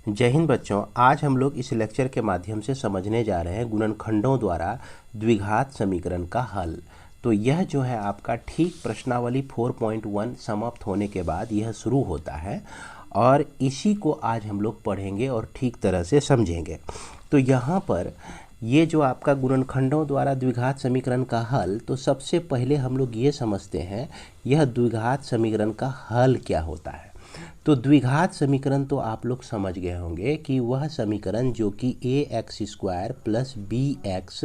जय हिंद बच्चों। आज हम लोग इस लेक्चर के माध्यम से समझने जा रहे हैं गुणनखंडों द्वारा द्विघात समीकरण का हल। तो यह जो है आपका ठीक प्रश्नावली 4.1 समाप्त होने के बाद यह शुरू होता है और इसी को आज हम लोग पढ़ेंगे और ठीक तरह से समझेंगे। तो यहाँ पर ये जो आपका गुणनखंडों द्वारा द्विघात समीकरण का हल, तो सबसे पहले हम लोग ये समझते हैं यह द्विघात समीकरण का हल क्या होता है। तो द्विघात समीकरण तो आप लोग समझ गए होंगे कि वह समीकरण जो कि ax² plus bx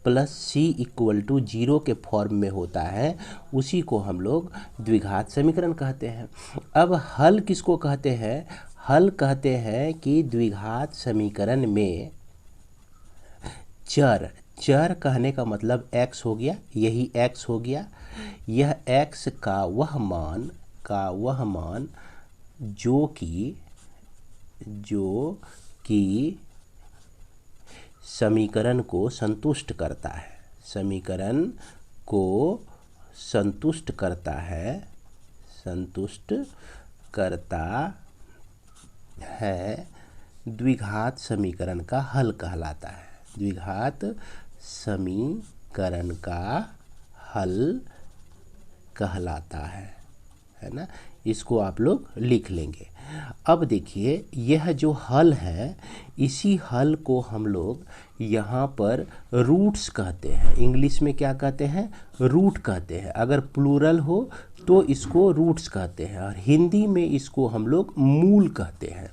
plus c equal to 0 के फॉर्म में होता है, उसी को हम लोग द्विघात समीकरण कहते हैं। अब हल किसको कहते हैं? हल कहते हैं कि द्विघात समीकरण में चर कहने का मतलब x हो गया, यही x हो गया। यह x का वह मान जो कि समीकरण को संतुष्ट करता है, समीकरण को संतुष्ट करता है, द्विघात समीकरण का हल कहलाता है। द्विघात समीकरण का हल कहलाता है ना। इसको आप लोग लिख लेंगे। अब देखिए यह जो हल है, इसी हल को हम लोग यहाँ पर रूट्स कहते हैं। इंग्लिश में क्या कहते हैं? रूट कहते हैं। अगर प्लूरल हो तो इसको रूट्स कहते हैं और हिंदी में इसको हम लोग मूल कहते हैं।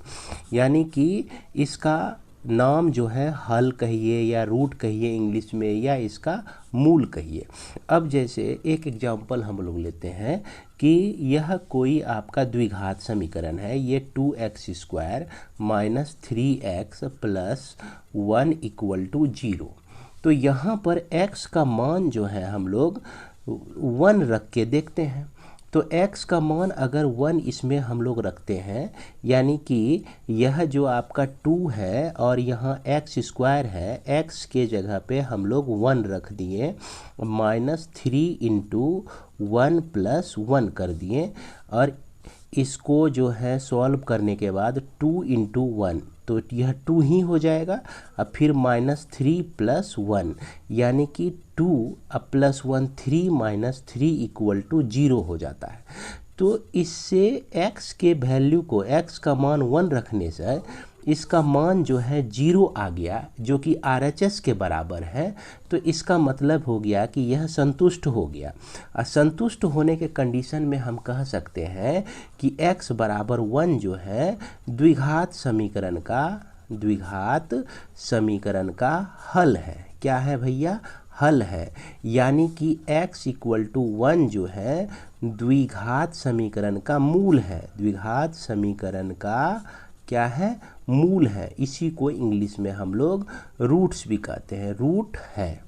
यानी कि इसका नाम जो है हल कहिए या रूट कहिए इंग्लिश में, या इसका मूल कहिए। अब जैसे एक एग्जांपल हम लोग लेते हैं कि यह कोई आपका द्विघात समीकरण है। ये 2x² minus 3x plus 1 equal to 0। तो यहाँ पर x का मान जो है हम लोग 1 रख के देखते हैं। तो x का मान अगर 1 इसमें हम लोग रखते हैं, यानी कि यह जो आपका 2 है और यहाँ x² है, x के जगह पे हम लोग 1 रख दिए, माइनस 3 इंटू 1 प्लस 1 कर दिए और इसको जो है सॉल्व करने के बाद 2 इंटू 1, तो यह 2 ही हो जाएगा। अब फिर माइनस 3 प्लस 1, यानी कि 2 अब प्लस 1 3 माइनस 3 इक्वल टू 0 हो जाता है। तो इससे x के वैल्यू को, x का मान 1 रखने से इसका मान जो है 0 आ गया, जो कि RHS के बराबर है। तो इसका मतलब हो गया कि यह संतुष्ट हो गया। और संतुष्ट होने के कंडीशन में हम कह सकते हैं कि x बराबर 1 जो है द्विघात समीकरण का हल है। क्या है भैया? हल है। यानी कि x इक्वल टू 1 जो है द्विघात समीकरण का मूल है। द्विघात समीकरण का क्या है? मूल है। इसी को इंग्लिश में हम लोग रूट्स भी कहते हैं, रूट है।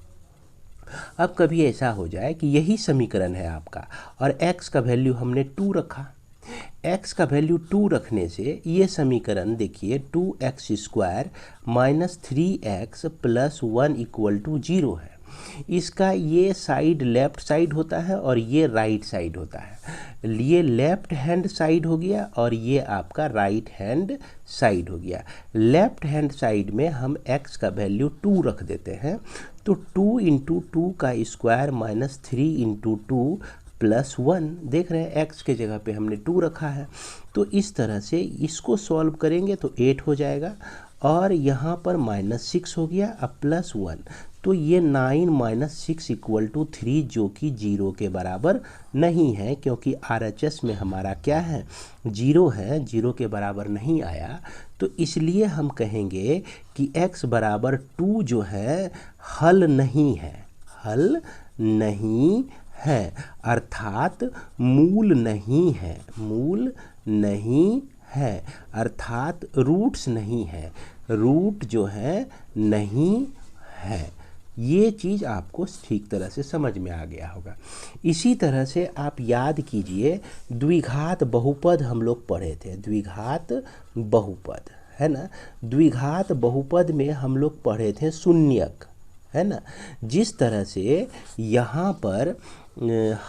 अब कभी ऐसा हो जाए कि यही समीकरण है आपका और x का वैल्यू हमने 2 रखा। x का वैल्यू 2 रखने से ये समीकरण देखिए 2x² minus 3x plus 1 equal to 0 है। इसका ये साइड लेफ्ट साइड होता है और ये राइट साइड होता है। ये लेफ्ट हैंड साइड हो गया और ये आपका राइट हैंड साइड हो गया। लेफ्ट हैंड साइड में हम x का वैल्यू 2 रख देते हैं, तो 2 इंटू 2 का स्क्वायर माइनस 3 इंटू 2 प्लस 1, देख रहे हैं x के जगह पे हमने 2 रखा है। तो इस तरह से इसको सॉल्व करेंगे तो 8 हो जाएगा और यहाँ पर माइनस 6 हो गया, अब प्लस 1, तो ये 9 माइनस 6 इक्वल टू 3, जो कि 0 के बराबर नहीं है, क्योंकि RHS में हमारा क्या है? 0 है, 0 के बराबर नहीं आया। तो इसलिए हम कहेंगे कि x बराबर 2 जो है हल नहीं है, हल नहीं है, अर्थात मूल नहीं है, मूल नहीं है, अर्थात रूट्स नहीं है, रूट जो है नहीं है। ये चीज़ आपको ठीक तरह से समझ में आ गया होगा। इसी तरह से आप याद कीजिए द्विघात बहुपद हम लोग पढ़े थे, द्विघात बहुपद है ना। द्विघात बहुपद में हम लोग पढ़े थे शून्यक, है ना। जिस तरह से यहाँ पर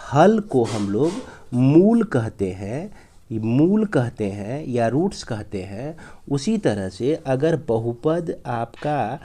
हल को हम लोग मूल कहते हैं, मूल कहते हैं या रूट्स कहते हैं, उसी तरह से अगर बहुपद आपका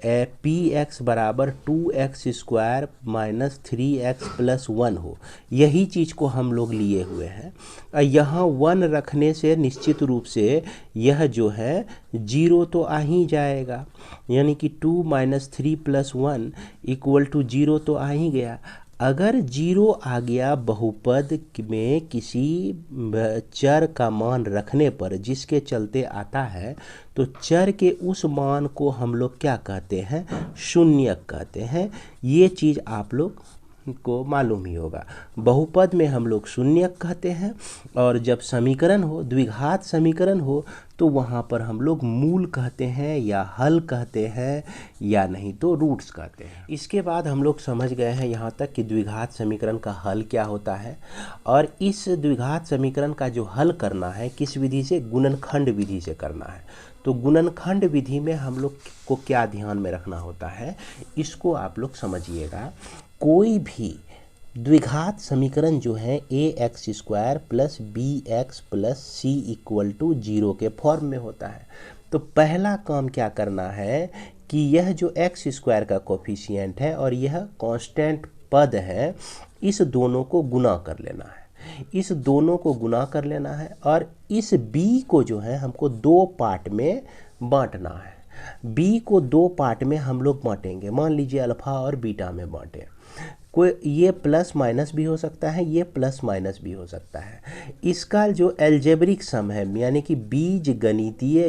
पी एक्स बराबर 2x² माइनस 3x+1 हो, यही चीज़ को हम लोग लिए हुए हैं। यहाँ 1 रखने से निश्चित रूप से यह जो है 0 तो आ ही जाएगा, यानी कि 2 - 3+1 = 0 तो आ ही गया। अगर 0 आ गया बहुपद में किसी चर का मान रखने पर, जिसके चलते आता है, तो चर के उस मान को हम लोग क्या कहते हैं? शून्यक कहते हैं। ये चीज़ आप लोग को मालूम ही होगा। बहुपद में हम लोग शून्यक कहते हैं, और जब समीकरण हो, द्विघात समीकरण हो, तो वहाँ पर हम लोग मूल कहते हैं या हल कहते हैं, या नहीं तो रूट्स कहते हैं। इसके बाद हम लोग समझ गए हैं यहाँ तक कि द्विघात समीकरण का हल क्या होता है, और इस द्विघात समीकरण का जो हल करना है किस विधि से? गुणनखंड विधि से करना है। तो गुणनखंड विधि में हम लोग को क्या ध्यान में रखना होता है, इसको आप लोग समझिएगा। कोई भी द्विघात समीकरण जो है ax² + bx + c = 0 के फॉर्म में होता है। तो पहला काम क्या करना है कि यह जो x² का कोफिशिएंट है और यह कांस्टेंट पद है, इस दोनों को गुना कर लेना है। इस दोनों को गुना कर लेना है, और इस b को जो है हमको 2 पार्ट में बांटना है। b को 2 पार्ट में हम लोग बांटेंगे। मान लीजिए अल्फा और बीटा में बांटें। कोई ये प्लस माइनस भी हो सकता है, ये प्लस माइनस भी हो सकता है। इसका जो अलजेब्रिक सम है, यानी कि बीजगणितीय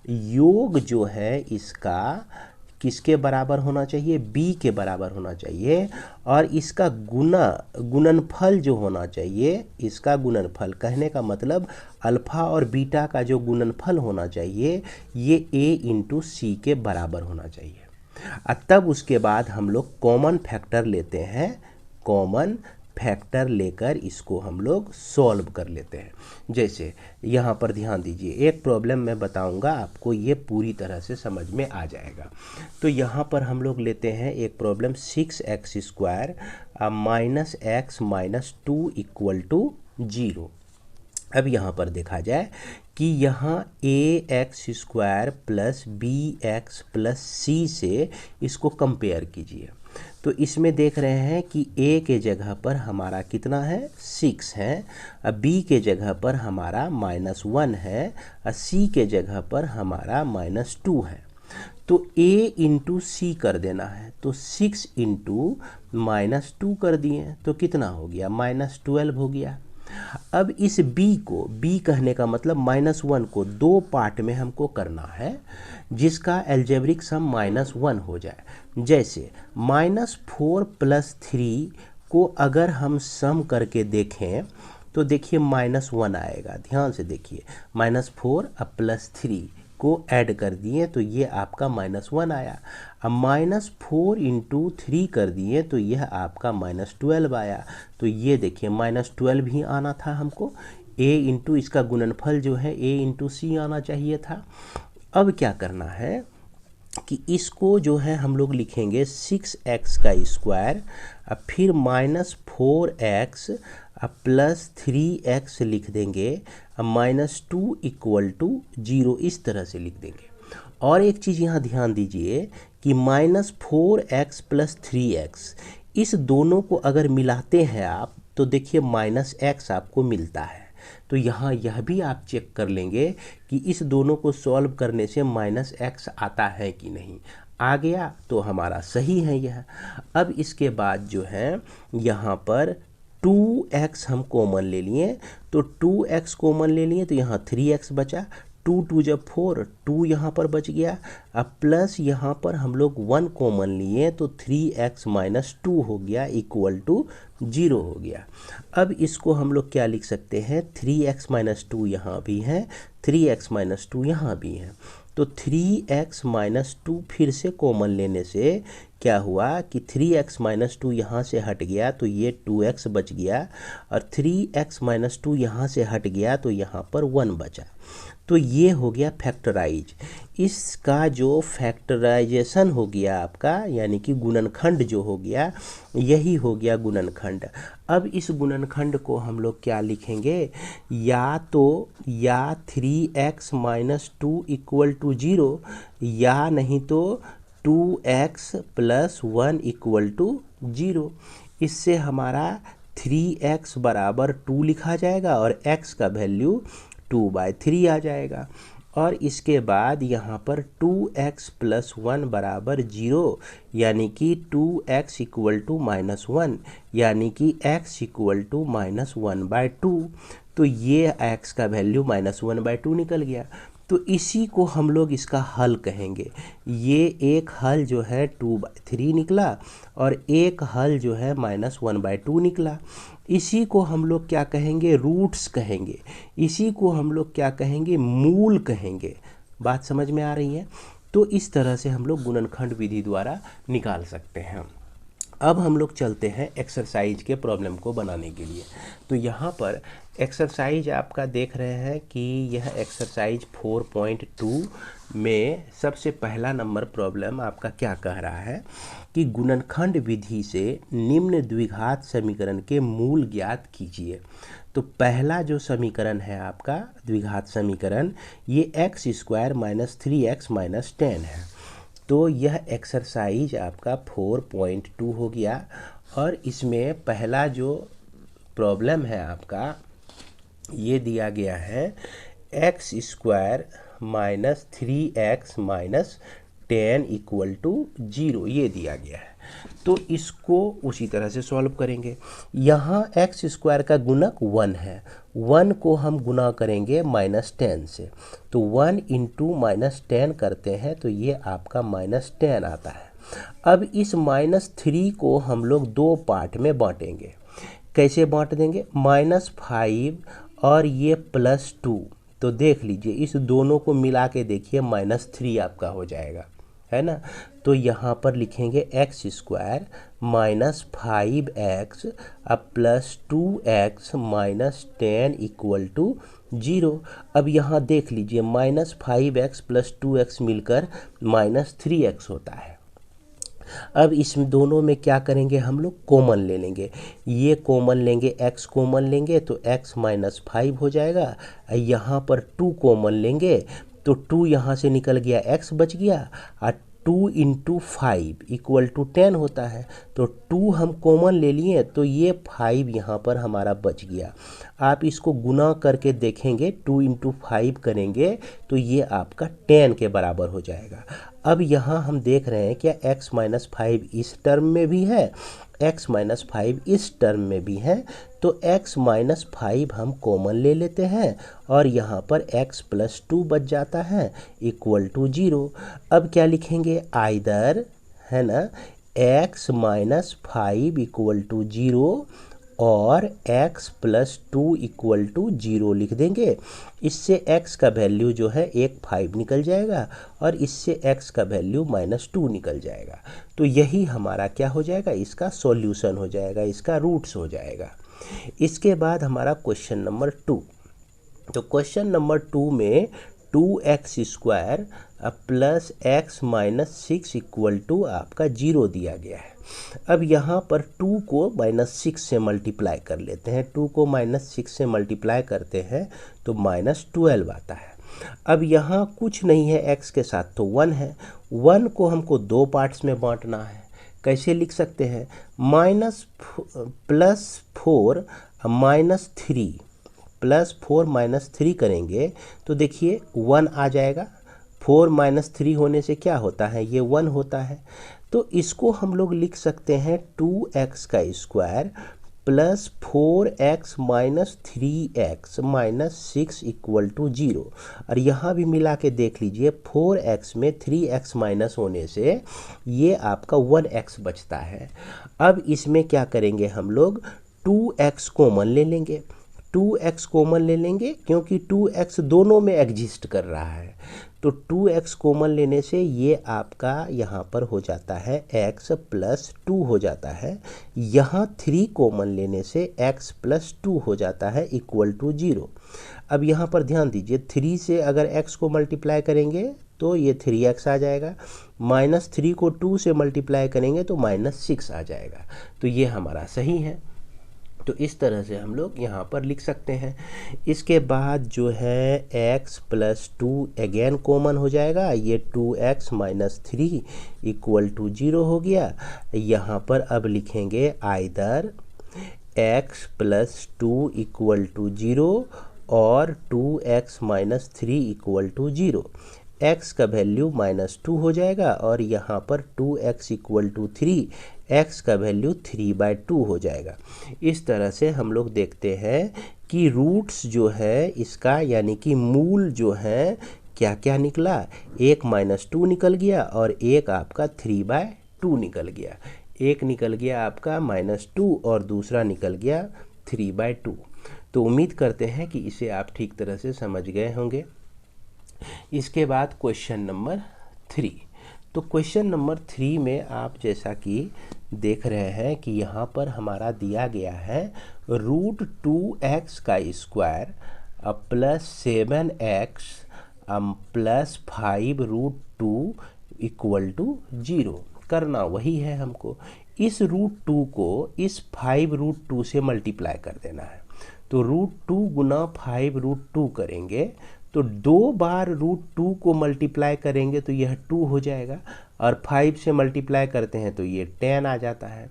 योग जो है, इसका किसके बराबर होना चाहिए? b के बराबर होना चाहिए। और इसका गुणनफल जो होना चाहिए, इसका गुणनफल कहने का मतलब अल्फा और बीटा का जो गुणनफल होना चाहिए, ये a × c के बराबर होना चाहिए। तब उसके बाद हम लोग कॉमन फैक्टर लेते हैं। कॉमन फैक्टर लेकर इसको हम लोग सॉल्व कर लेते हैं। जैसे यहाँ पर ध्यान दीजिए, एक प्रॉब्लम मैं बताऊंगा आपको, ये पूरी तरह से समझ में आ जाएगा। तो यहाँ पर हम लोग लेते हैं एक प्रॉब्लम 6x² - x - 2 = 0। अब यहाँ पर देखा जाए कि यहाँ ax² + bx + c से इसको कंपेयर कीजिए। तो इसमें देख रहे हैं कि a के जगह पर हमारा कितना है? 6 है। अब b के जगह पर हमारा -1 है, और c के जगह पर हमारा -2 है। तो a × c कर देना है। तो 6 × -2 कर दिए तो कितना हो गया? -12 हो गया। अब इस b कहने का मतलब -1 को 2 पार्ट में हमको करना है, जिसका अलजेब्रिक सम -1 हो जाए। जैसे -4 + 3 को अगर हम सम करके देखें तो देखिए -1 आएगा। ध्यान से देखिए, -4 + 3 को ऐड कर दिए तो ये आपका -1 आया। अब -4 × 3 कर दिए तो यह आपका -12 आया। तो ये देखिए -12 ही आना था हमको। a × इसका गुणनफल जो है a × c आना चाहिए था। अब क्या करना है कि इसको जो है हम लोग लिखेंगे 6x², फिर -4x + 3x लिख देंगे, -2 = 0, इस तरह से लिख देंगे। और एक चीज़ यहाँ ध्यान दीजिए कि -4x + 3x, इस दोनों को अगर मिलाते हैं आप तो देखिए -x आपको मिलता है। तो यहाँ यह भी आप चेक कर लेंगे कि इस दोनों को सॉल्व करने से -x आता है कि नहीं। आ गया तो हमारा सही है यह। अब इसके बाद जो है यहाँ पर 2x हम कॉमन ले लिए, तो 2x कॉमन ले लिए तो यहाँ 3x बचा। 2 × 2 = 4, 2 यहाँ पर बच गया। अब प्लस यहाँ पर हम लोग 1 कॉमन लिए तो 3x - 2 हो गया, = 0 हो गया। अब इसको हम लोग क्या लिख सकते हैं? 3x - 2 यहाँ भी है, 3x - 2 यहाँ भी है। तो 3x - 2 फिर से कॉमन लेने से क्या हुआ कि 3x माइनस 2 यहाँ से हट गया तो ये 2x बच गया, और 3x माइनस 2 यहाँ से हट गया तो यहाँ पर 1 बचा। तो ये हो गया फैक्टराइज। इसका जो फैक्टराइजेशन हो गया आपका, यानी कि गुणनखंड जो हो गया, यही हो गया गुणनखंड। अब इस गुणनखंड को हम लोग क्या लिखेंगे, या 3x माइनस 2 इक्वल टू 0, या नहीं तो 2x प्लस 1 इक्वल टू 0। इससे हमारा 3x बराबर 2 लिखा जाएगा और x का वैल्यू 2/3 आ जाएगा। और इसके बाद यहाँ पर 2x प्लस 1 बराबर 0, यानी कि 2x इक्वल टू -1, यानी कि x इक्वल टू -1/2। तो ये x का वैल्यू -1/2 निकल गया। तो इसी को हम लोग इसका हल कहेंगे। ये एक हल जो है 2/3 निकला और एक हल जो है -1/2 निकला। इसी को हम लोग क्या कहेंगे, रूट्स कहेंगे। इसी को हम लोग क्या कहेंगे, मूल कहेंगे। बात समझ में आ रही है? तो इस तरह से हम लोग गुणनखंड विधि द्वारा निकाल सकते हैं। अब हम लोग चलते हैं एक्सरसाइज के प्रॉब्लम को बनाने के लिए। तो यहाँ पर एक्सरसाइज आपका देख रहे हैं कि यह एक्सरसाइज 4.2 में सबसे पहला नंबर प्रॉब्लम आपका क्या कह रहा है कि गुणनखंड विधि से निम्न द्विघात समीकरण के मूल ज्ञात कीजिए। तो पहला जो समीकरण है आपका द्विघात समीकरण, ये x² - 3x - 10 है। तो यह एक्सरसाइज आपका 4.2 हो गया। और इसमें पहला जो प्रॉब्लम है आपका, ये दिया गया है x² - 3x - 10 इक्वल टू 0, ये दिया गया है। तो इसको उसी तरह से सॉल्व करेंगे। यहाँ x² का गुणक 1 है, 1 को हम गुना करेंगे -10 से, तो 1 इंटू -10 करते हैं तो ये आपका -10 आता है। अब इस -3 को हम लोग दो पार्ट में बांटेंगे। कैसे बांट देंगे, -5 और ये +2। तो देख लीजिए, इस दोनों को मिला के देखिए -3 आपका हो जाएगा, है ना। तो यहाँ पर लिखेंगे x² - 5x plus 2x - 10 equal to 0। अब यहाँ देख लीजिए, -5x प्लस 2x मिलकर -3x होता है। अब इस दोनों में क्या करेंगे, हम लोग कॉमन ले लेंगे। ये कॉमन लेंगे, x कॉमन लेंगे तो x -5 हो जाएगा। यहाँ पर 2 कॉमन लेंगे तो 2 यहाँ से निकल गया, x बच गया, और 2 इंटू 5 इक्वल टू 10 होता है। तो 2 हम कॉमन ले लिए तो ये 5 यहाँ पर हमारा बच गया। आप इसको गुना करके देखेंगे, 2 इंटू 5 करेंगे तो ये आपका 10 के बराबर हो जाएगा। अब यहाँ हम देख रहे हैं क्या x -5 इस टर्म में भी है, x -5 इस टर्म में भी है। तो x -5 हम कॉमन ले लेते हैं और यहाँ पर x प्लस 2 बच जाता है इक्वल टू 0। अब क्या लिखेंगे, आइदर, है ना, x -5 इक्वल टू 0 और x प्लस 2 इक्वल टू 0 लिख देंगे। इससे x का वैल्यू जो है 5 निकल जाएगा और इससे x का वैल्यू -2 निकल जाएगा। तो यही हमारा क्या हो जाएगा, इसका सॉल्यूशन हो जाएगा, इसका रूट्स हो जाएगा। इसके बाद हमारा क्वेश्चन नंबर 2। तो क्वेश्चन नंबर 2 में 2x² plus x - 6 equal to आपका 0 दिया गया है। अब यहाँ पर 2 को -6 से मल्टीप्लाई कर लेते हैं। 2 को -6 से मल्टीप्लाई करते हैं तो -12 आता है। अब यहाँ कुछ नहीं है x के साथ, तो 1 है। 1 को हमको दो पार्ट्स में बांटना है। कैसे लिख सकते हैं, +4 -3 +4 -3 करेंगे तो देखिए 1 आ जाएगा। 4 -3 होने से क्या होता है, ये 1 होता है। तो इसको हम लोग लिख सकते हैं 2x² plus 4x - 3x - 6 equal to 0। और यहाँ भी मिला के देख लीजिए, 4x में 3x माइनस होने से ये आपका 1x बचता है। अब इसमें क्या करेंगे, हम लोग 2x कॉमन ले लेंगे। 2x कॉमन ले लेंगे क्योंकि 2x दोनों में एग्जिस्ट कर रहा है। तो 2x कॉमन लेने से ये आपका यहाँ पर हो जाता है x प्लस 2 हो जाता है। यहाँ 3 कॉमन लेने से x प्लस 2 हो जाता है इक्वल टू 0। अब यहाँ पर ध्यान दीजिए, 3 से अगर x को मल्टीप्लाई करेंगे तो ये 3x आ जाएगा, -3 को 2 से मल्टीप्लाई करेंगे तो -6 आ जाएगा। तो ये हमारा सही है। तो इस तरह से हम लोग यहाँ पर लिख सकते हैं। इसके बाद जो है x प्लस 2 अगेन कॉमन हो जाएगा, ये 2x माइनस 3 इक्वल टू 0 हो गया। यहाँ पर अब लिखेंगे either x plus 2 equal to 0 और 2x minus 3 equal to 0। x का वैल्यू -2 हो जाएगा और यहाँ पर 2x इक्वल टू 3, x का वैल्यू 3/2 हो जाएगा। इस तरह से हम लोग देखते हैं कि रूट्स जो है इसका यानी कि मूल जो है क्या क्या निकला, एक -2 निकल गया और एक आपका 3/2 निकल गया। एक निकल गया आपका -2 और दूसरा निकल गया 3/2। तो उम्मीद करते हैं कि इसे आप ठीक तरह से समझ गए होंगे। इसके बाद क्वेश्चन नंबर 3। तो क्वेश्चन नंबर 3 में आप जैसा कि देख रहे हैं कि यहाँ पर हमारा दिया गया है √2x का square plus 7x plus 5√2 equal to 0। करना वही है हमको, इस √2 को इस 5√2 से मल्टीप्लाई कर देना है। तो √2 गुना 5√2 करेंगे तो 2 बार √2 को मल्टीप्लाई करेंगे तो यह 2 हो जाएगा और 5 से मल्टीप्लाई करते हैं तो ये 10 आ जाता है।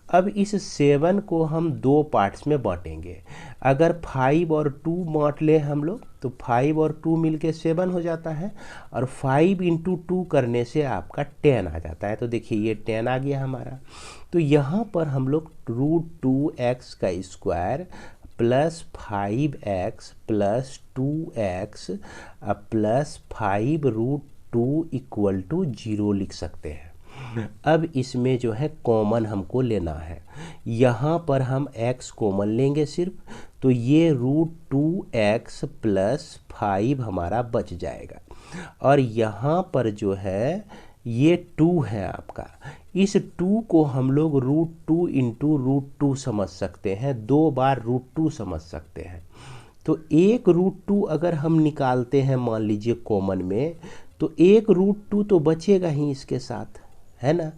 अब इस 7 को हम 2 पार्ट्स में बांटेंगे। अगर 5 और 2 बांट लें हम लोग तो 5 और 2 मिलके 7 हो जाता है और 5 × 2 करने से आपका 10 आ जाता है। तो देखिए ये 10 आ गया हमारा। तो यहाँ पर हम लोग √2x का square plus 5x plus 2x plus 5√2 equal to 0 लिख सकते हैं। अब इसमें जो है कॉमन हमको लेना है, यहाँ पर हम x कॉमन लेंगे सिर्फ, तो ये √2x प्लस 5 हमारा बच जाएगा और यहाँ पर जो है ये 2 है आपका। इस 2 को हम लोग √2 इंटू √2 समझ सकते हैं, 2 बार √2 समझ सकते हैं। तो एक √2 अगर हम निकालते हैं मान लीजिए कॉमन में, तो एक √2 तो बचेगा ही इसके साथ, है ना।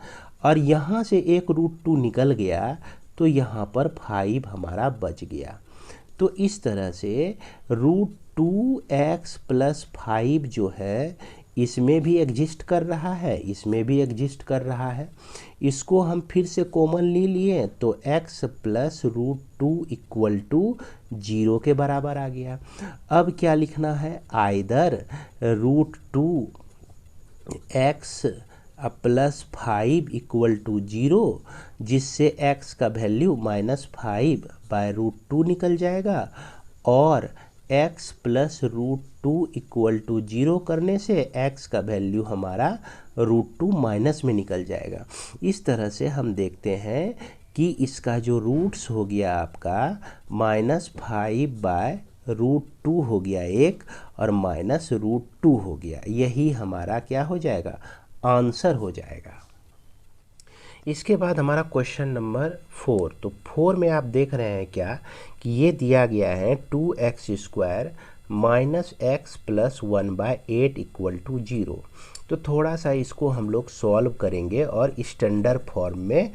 और यहाँ से एक √2 निकल गया तो यहाँ पर 5 हमारा बच गया। तो इस तरह से √2x प्लस 5 जो है इसमें भी एग्जिस्ट कर रहा है, इसमें भी एग्जिस्ट कर रहा है। इसको हम फिर से कॉमन ले लिए तो x प्लस √2 इक्वल टू 0 के बराबर आ गया। अब क्या लिखना है, either √2x plus 5 equal to 0, जिससे x का वैल्यू -5/√2 निकल जाएगा और x प्लस √2 इक्वल टू 0 करने से x का वैल्यु हमारा √2 माइनस में निकल जाएगा। इस तरह से हम देखते हैं कि इसका जो रूट्स हो गया आपका -5/√2 हो गया एक और -√2 हो गया। यही हमारा क्या हो जाएगा, आंसर हो जाएगा। इसके बाद हमारा क्वेश्चन नंबर 4। तो 4 में आप देख रहे हैं क्या कि ये दिया गया है 2x square minus x plus 1/8 equal to 0। तो थोड़ा सा इसको हम लोग सॉल्व करेंगे और स्टैंडर्ड फॉर्म में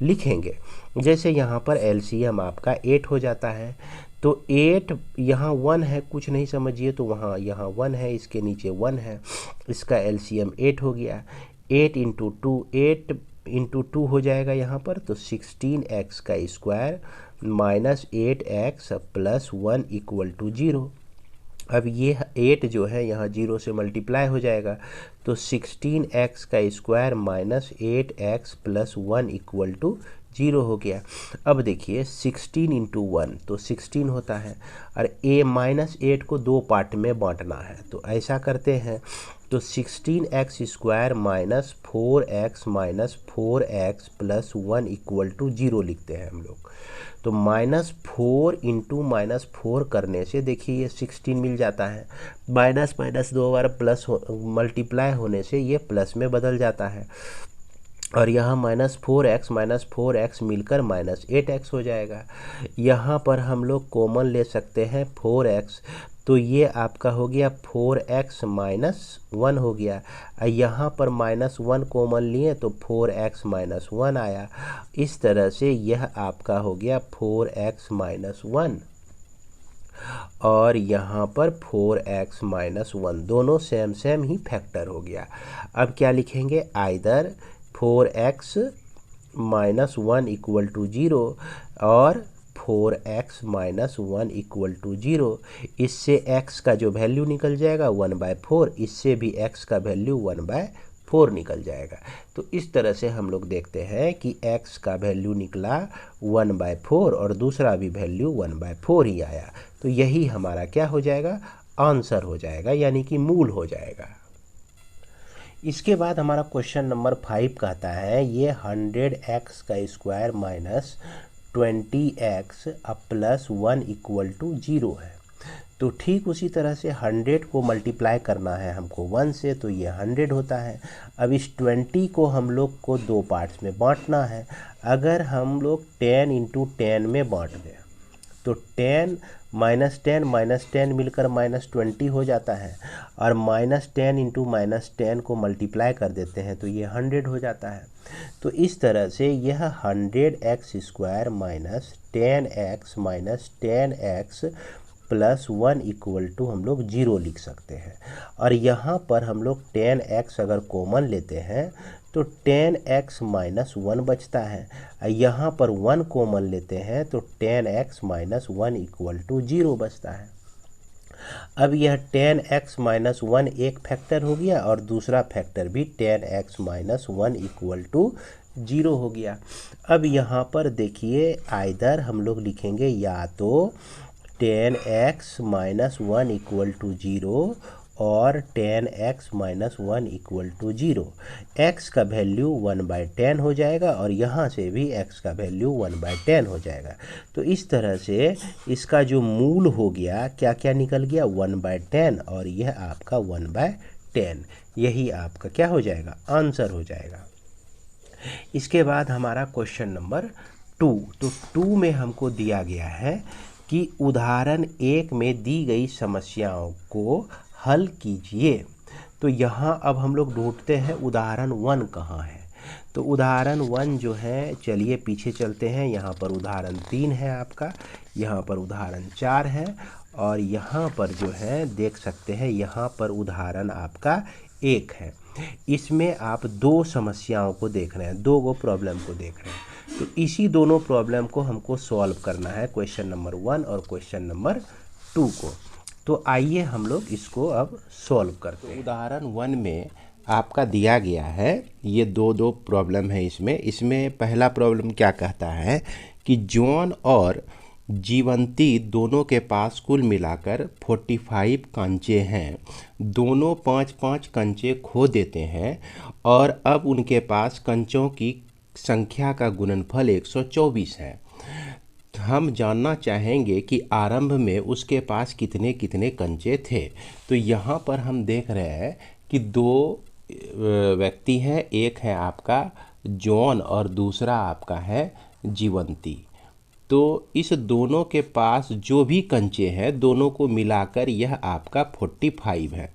लिखेंगे। जैसे यहाँ पर एलसीएम आपका 8 हो जाता है, तो 8 यहाँ 1 है, कुछ नहीं समझिए, तो वहाँ यहाँ 1 है, इसके नीचे 1 है, इसका एलसीएम 8 हो गया। 8 × 2 8 × 2 हो जाएगा यहाँ पर, तो 16x का square minus 8x plus 1 equal to 0। अब ये 8 जो है यहाँ 0 से मल्टीप्लाई हो जाएगा, तो 16x का square minus 8x plus 1 equal to 0 हो गया। अब देखिए 16 इंटू 1 तो 16 होता है और -8 को 2 पार्ट में बांटना है, तो ऐसा करते हैं। तो 16x² minus 4x plus 1 equal to 0 लिखते हैं हम लोग। तो -4 इंटू -4 करने से देखिए ये 16 मिल जाता है। माइनस माइनस 2 बार प्लस मल्टीप्लाई होने से ये प्लस में बदल जाता है और यहाँ -4x मिलकर -8x हो जाएगा। यहाँ पर हम लोग कॉमन ले सकते हैं 4x, तो ये आपका हो गया 4x - 1 हो गया। यहाँ पर -1 कॉमन लिए तो 4x - 1 आया। इस तरह से यह आपका हो गया 4x - 1 और यहाँ पर 4x - 1 दोनों सेम सेम ही फैक्टर हो गया। अब क्या लिखेंगे, आइदर 4x - 1 इक्वल टू 0 और 4x - 1 इक्वल टू 0। इससे x का जो वैल्यू निकल जाएगा 1/4, इससे भी x का वैल्यू 1/4 निकल जाएगा। तो इस तरह से हम लोग देखते हैं कि x का वैल्यू निकला 1/4 और दूसरा भी वैल्यू 1/4 ही आया। तो यही हमारा क्या हो जाएगा, आंसर हो जाएगा, यानी कि मूल हो जाएगा। इसके बाद हमारा क्वेश्चन नंबर 5 कहता है ये 100x² minus 20x plus 1 equal to 0 है। तो ठीक उसी तरह से 100 को मल्टीप्लाई करना है हमको 1 से, तो ये 100 होता है। अब इस 20 को हम लोग को 2 पार्ट्स में बांटना है। अगर हम लोग 10 इंटू 10 में बांट दें तो 10 -10 मिलकर -20 हो जाता है और -10 इंटू -10 को मल्टीप्लाई कर देते हैं तो ये 100 हो जाता है। तो इस तरह से यह 100x² minus 10x plus 1 equal to हम लोग 0 लिख सकते हैं। और यहाँ पर हम लोग 10x अगर कॉमन लेते हैं तो 10x - 1 बचता है। यहाँ पर 1 कॉमन लेते हैं तो 10x - 1 इक्वल टू 0 बचता है। अब यह 10x - 1 एक फैक्टर हो गया और दूसरा फैक्टर भी 10x - 1 इक्वल टू 0 हो गया। अब यहाँ पर देखिए आइदर हम लोग लिखेंगे या तो 10x - 1 इक्वल टू 0 और 10x - 1 इक्वल टू 0। x का वैल्यू 1/10 हो जाएगा और यहाँ से भी x का वैल्यू 1/10 हो जाएगा। तो इस तरह से इसका जो मूल हो गया क्या क्या निकल गया 1/10 और यह आपका 1/10, यही आपका क्या हो जाएगा, आंसर हो जाएगा। इसके बाद हमारा क्वेश्चन नंबर 2। तो 2 में हमको दिया गया है कि उदाहरण 1 में दी गई समस्याओं को हल कीजिए। तो यहाँ अब हम लोग ढूंढते हैं उदाहरण 1 कहाँ है। तो उदाहरण 1 जो है, चलिए पीछे चलते हैं। यहाँ पर उदाहरण 3 है आपका, यहाँ पर उदाहरण 4 है और यहाँ पर जो है देख सकते हैं यहाँ पर उदाहरण आपका 1 है। इसमें आप 2 समस्याओं को देख रहे हैं, 2 प्रॉब्लम को देख रहे हैं। तो इसी दोनों प्रॉब्लम को हमको सॉल्व करना है, क्वेश्चन नंबर 1 और क्वेश्चन नंबर 2 को। तो आइए हम लोग इसको अब सॉल्व करते हैं। उदाहरण 1 में आपका दिया गया है ये दो प्रॉब्लम है इसमें पहला प्रॉब्लम क्या कहता है कि जॉन और जीवंती दोनों के पास कुल मिलाकर 45 कंचे हैं। दोनों 5-5 कंचे खो देते हैं और अब उनके पास कंचों की संख्या का गुणनफल 124 है। हम जानना चाहेंगे कि आरंभ में उसके पास कितने कितने कंचे थे। तो यहाँ पर हम देख रहे हैं कि 2 व्यक्ति हैं, एक है आपका जॉन और दूसरा आपका है जीवंती। तो इस दोनों के पास जो भी कंचे हैं दोनों को मिलाकर यह आपका 45 है।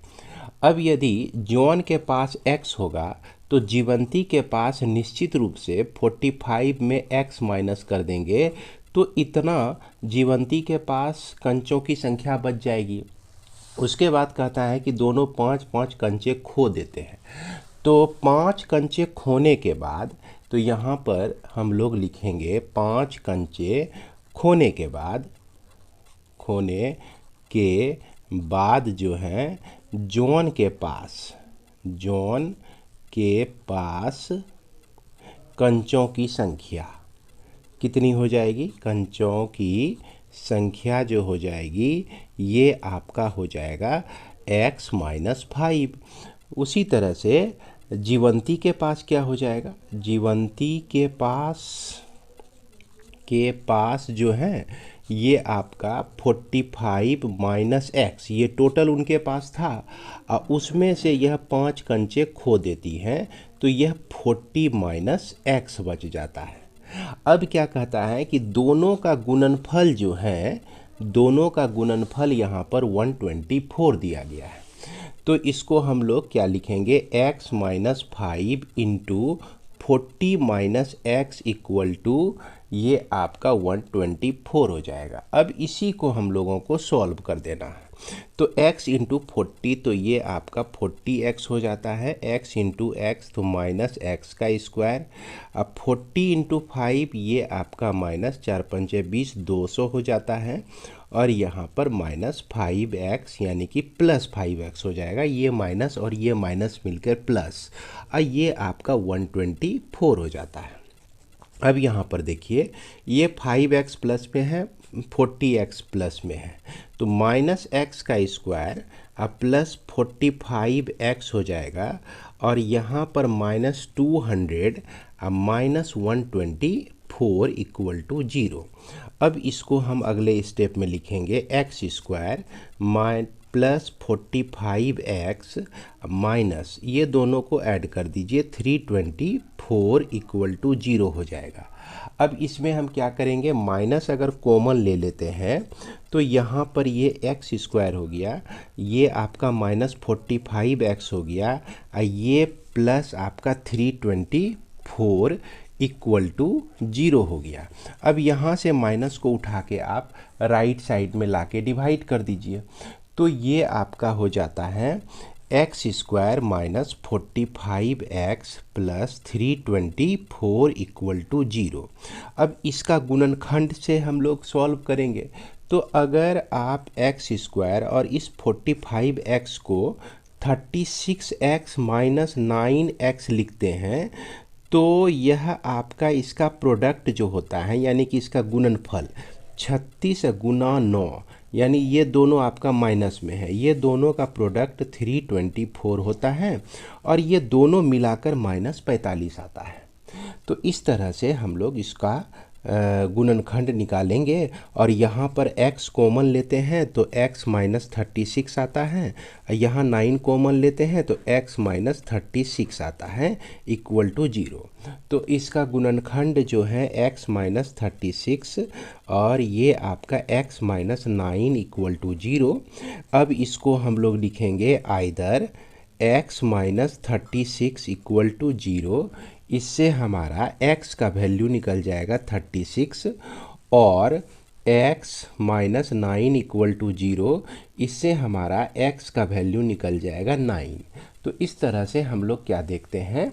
अब यदि जॉन के पास x होगा तो जीवंती के पास निश्चित रूप से 45 में x माइनस कर देंगे तो इतना जीवंती के पास कंचों की संख्या बच जाएगी। उसके बाद कहता है कि दोनों 5-5 कंचे खो देते हैं। तो 5 कंचे खोने के बाद तो यहाँ पर हम लोग लिखेंगे 5 कंचे खोने के बाद जो है जॉन के पास कंचों की संख्या कितनी हो जाएगी, कंचों की संख्या जो हो जाएगी ये आपका हो जाएगा x-5। उसी तरह से जीवंती के पास क्या हो जाएगा, जीवंती के पास जो है ये आपका 45 माइनस एक्स, ये टोटल उनके पास था और उसमें से यह 5 कंचे खो देती हैं तो यह 40 माइनस एक्स बच जाता है। अब क्या कहता है कि दोनों का गुणनफल जो है, दोनों का गुणनफल यहाँ पर 124 दिया गया है। तो इसको हम लोग क्या लिखेंगे, x-5 into 40 minus x equal to ये आपका 124 हो जाएगा। अब इसी को हम लोगों को सॉल्व कर देना है। तो x इंटू 40 तो ये आपका 40x हो जाता है, x इंटू एक्स तो माइनस एक्स का स्क्वायर। अब 40 इंटू 5 ये आपका माइनस 4 पंचे 20, 200 हो जाता है और यहाँ पर माइनस 5x यानी कि प्लस 5x हो जाएगा। ये माइनस और ये माइनस मिलकर प्लस, और ये आपका 124 हो जाता है। अब यहाँ पर देखिए ये 5x प्लस में है, 40x प्लस में है, तो माइनस एक्स का स्क्वायर अब प्लस 45x हो जाएगा और यहाँ पर माइनस 200 अब माइनस 124 इक्वल टू 0। अब इसको हम अगले स्टेप में लिखेंगे x square plus 45x minus, ये दोनों को ऐड कर दीजिए 324 इक्वल टू 0 हो जाएगा। अब इसमें हम क्या करेंगे, माइनस अगर कॉमन ले लेते हैं तो यहाँ पर ये एक्स स्क्वायर हो गया, ये आपका माइनस 45x हो गया, ये प्लस आपका 324 इक्वल टू 0 हो गया। अब यहाँ से माइनस को उठा के आप राइट साइड में लाके डिवाइड कर दीजिए, तो ये आपका हो जाता है x square minus 45x plus 324 equal to 0। अब इसका गुणनखंड से हम लोग सॉल्व करेंगे, तो अगर आप एक्स स्क्वायर और इस 45x को 36x माइनस 9x लिखते हैं तो यह आपका इसका प्रोडक्ट जो होता है यानी कि इसका गुणनफल 36 गुना 9, यानी ये दोनों आपका माइनस में है, ये दोनों का प्रोडक्ट 324 होता है और ये दोनों मिलाकर माइनस 45 आता है। तो इस तरह से हम लोग इसका गुणनखंड निकालेंगे और यहाँ पर x कॉमन लेते हैं तो x माइनस 36 आता है, यहाँ 9 कॉमन लेते हैं तो x माइनस 36 आता है इक्वल टू 0। तो इसका गुणनखंड जो है x माइनस 36 और ये आपका x माइनस 9 इक्वल टू 0। अब इसको हम लोग लिखेंगे either x minus 36 equal to 0, इससे हमारा x का वैल्यू निकल जाएगा 36 और x माइनस 9 इक्वल टू 0, इससे हमारा x का वैल्यू निकल जाएगा 9। तो इस तरह से हम लोग क्या देखते हैं,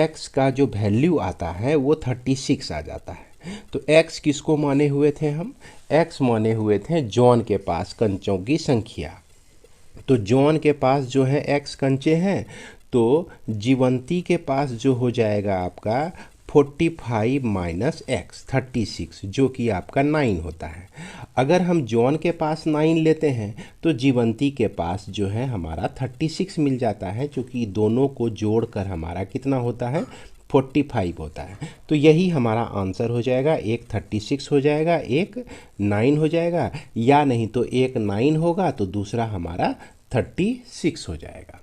x का जो वैल्यू आता है वो 36 आ जाता है। तो x किसको माने हुए थे हम, x माने हुए थे जॉन के पास कंचों की संख्या। तो जॉन के पास जो है x कंचे हैं, तो जीवंती के पास जो हो जाएगा आपका 45 माइनस एक्स 36 जो कि आपका 9 होता है। अगर हम जॉन के पास 9 लेते हैं तो जीवंती के पास जो है हमारा 36 मिल जाता है, क्योंकि दोनों को जोड़कर हमारा कितना होता है 45 होता है। तो यही हमारा आंसर हो जाएगा, एक 36 हो जाएगा, एक 9 हो जाएगा, या नहीं तो एक 9 होगा तो दूसरा हमारा 36 हो जाएगा।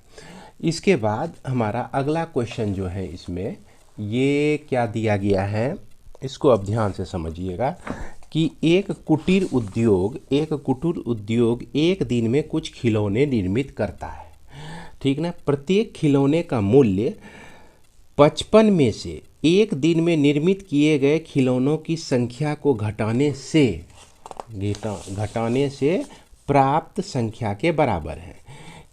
इसके बाद हमारा अगला क्वेश्चन जो है इसमें ये क्या दिया गया है, इसको अब ध्यान से समझिएगा कि एक कुटीर उद्योग एक दिन में कुछ खिलौने निर्मित करता है, ठीक ना। प्रत्येक खिलौने का मूल्य 55 में से एक दिन में निर्मित किए गए खिलौनों की संख्या को घटाने से प्राप्त संख्या के बराबर है।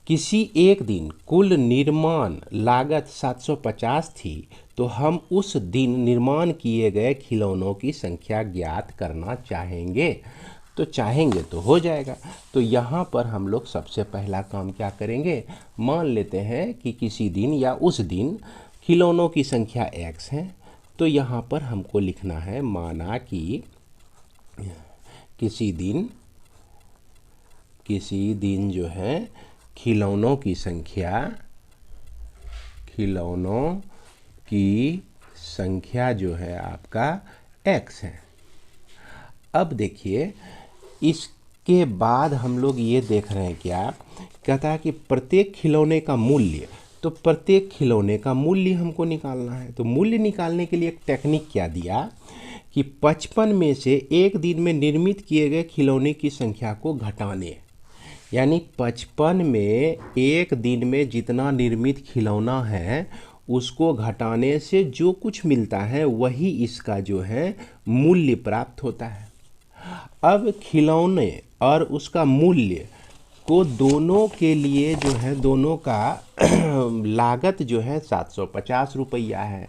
किसी एक दिन कुल निर्माण लागत 750 थी, तो हम उस दिन निर्माण किए गए खिलौनों की संख्या ज्ञात करना चाहेंगे। तो चाहेंगे तो हो जाएगा। तो यहाँ पर हम लोग सबसे पहला काम क्या करेंगे, मान लेते हैं कि किसी दिन या उस दिन खिलौनों की संख्या x है, तो यहाँ पर हमको लिखना है माना कि किसी दिन जो है खिलौनों की संख्या जो है आपका x है। अब देखिए इसके बाद हम लोग ये देख रहे हैं क्या कहता है कि प्रत्येक खिलौने का मूल्य, तो प्रत्येक खिलौने का मूल्य हमको निकालना है। तो मूल्य निकालने के लिए एक टेक्निक क्या दिया कि 55 में से एक दिन में निर्मित किए गए खिलौने की संख्या को घटाने, यानी 55 में एक दिन में जितना निर्मित खिलौना है उसको घटाने से जो कुछ मिलता है वही इसका जो है मूल्य प्राप्त होता है। अब खिलौने और उसका मूल्य को दोनों के लिए जो है दोनों का लागत जो है 750 रुपया है।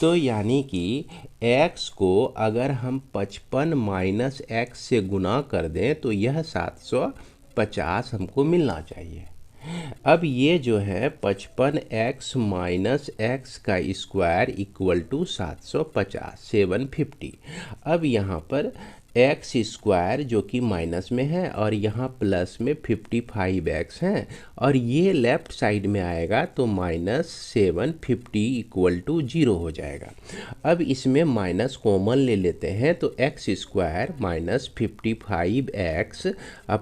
तो यानी कि x को अगर हम 55 माइनस x से गुना कर दें तो यह 750 हमको मिलना चाहिए। अब ये जो है 55x माइनस x का स्क्वायर इक्वल टू 750 750। अब यहाँ पर x स्क्वायर जो कि माइनस में है और यहाँ प्लस में 55x है और ये लेफ्ट साइड में आएगा तो माइनस 750 इक्वल टू 0 हो जाएगा। अब इसमें माइनस कॉमन ले लेते हैं तो x square minus 55x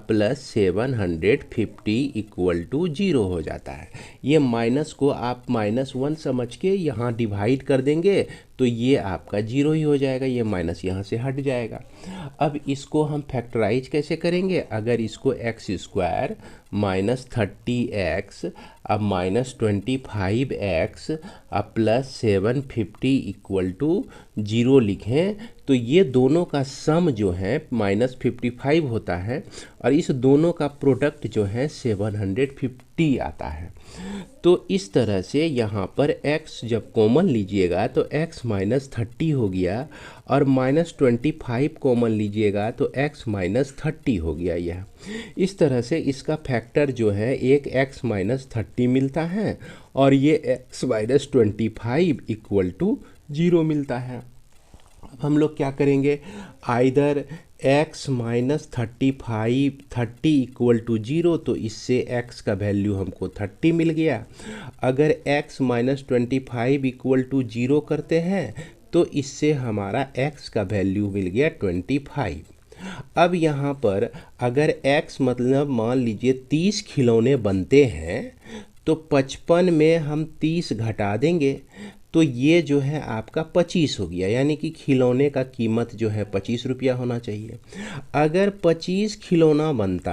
plus 750 equal to 0 हो जाता है। ये माइनस को आप -1 समझ के यहाँ डिवाइड कर देंगे तो ये आपका 0 ही हो जाएगा, ये माइनस यहाँ से हट जाएगा। अब इसको हम फैक्टराइज कैसे करेंगे, अगर इसको x स्क्वायर माइनस 30x अब माइनस 25x अब प्लस 750 इक्वल टू 0 लिखें तो ये दोनों का सम जो है -55 होता है और इस दोनों का प्रोडक्ट जो है 750 आता है। तो इस तरह से यहाँ पर x जब कॉमन लीजिएगा तो x माइनस 30 हो गया और माइनस 25 कॉमन लीजिएगा तो x माइनस 30 हो गया। यह इस तरह से इसका फैक्टर जो है एक x माइनस 30 मिलता है और ये x माइनस 25 इक्वल टू 0 मिलता है। अब हम लोग क्या करेंगे, either x minus 30 equal to 0 तो इससे x का वैल्यू हमको 30 मिल गया। अगर x माइनस 25 इक्वल टू 0 करते हैं तो इससे हमारा x का वैल्यू मिल गया 25। अब यहाँ पर अगर x मतलब मान लीजिए 30 खिलौने बनते हैं तो 55 में हम 30 घटा देंगे तो ये जो है आपका 25 हो गया, यानी कि खिलौने का कीमत जो है 25 रुपया होना चाहिए। अगर 25 खिलौना बनता